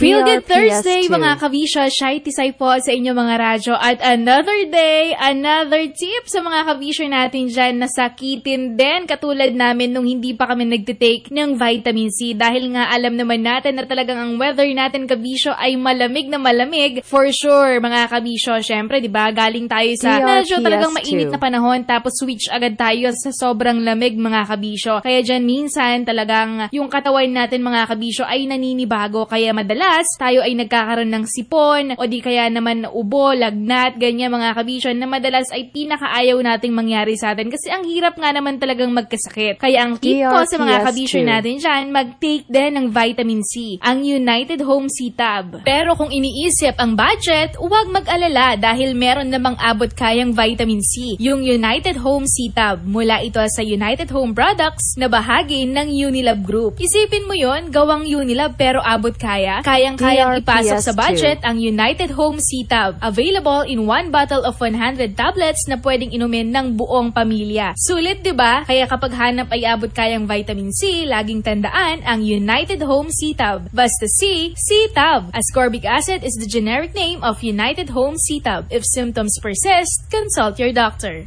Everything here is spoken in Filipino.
Feel Good Thursday, PRPS2. mga kabisyo. Shy Tisay po sa inyo mga radyo. At another day, another tip sa mga kabisyo natin dyan na sakitin din katulad namin nung hindi pa kami nagtitake ng vitamin C. Dahil nga alam naman natin na talagang ang weather natin kabisyo ay malamig na malamig. For sure, mga kabisyo. Syempre, di ba, galing tayo sa medyo talagang mainit na panahon tapos switch agad tayo sa sobrang lamig mga kabisyo. Kaya dyan minsan talagang yung katawan natin mga kabisyo ay naninibago. Kaya madalas tayo ay nagkakaroon ng sipon o di kaya naman ubo, lagnat, ganyan mga kabisyo na madalas ay pinakaayaw nating mangyari sa atin kasi ang hirap nga naman talagang magkasakit. Kaya ang tip ko sa mga kabisyo natin dyan, mag-take din ng vitamin C, ang United Home C-Tab. Pero kung iniisip ang budget, huwag mag-alala dahil meron namang abot kayang vitamin C, yung United Home C-Tab. Mula ito sa United Home Products na bahagi ng Unilab Group. Isipin mo yon, gawang Unilab pero abot kaya. Kayang-kayang ipasok sa budget ang United Home C-Tab. Available in 1 bottle of 100 tablets na pwedeng inumin ng buong pamilya. Sulit, 'di ba? Kaya kapag hanap ay abot kayang vitamin C, laging tandaan ang United Home C-Tab. Basta C-Tab. Ascorbic acid is the generic name of United Home C-Tab. If symptoms persist, consult your doctor.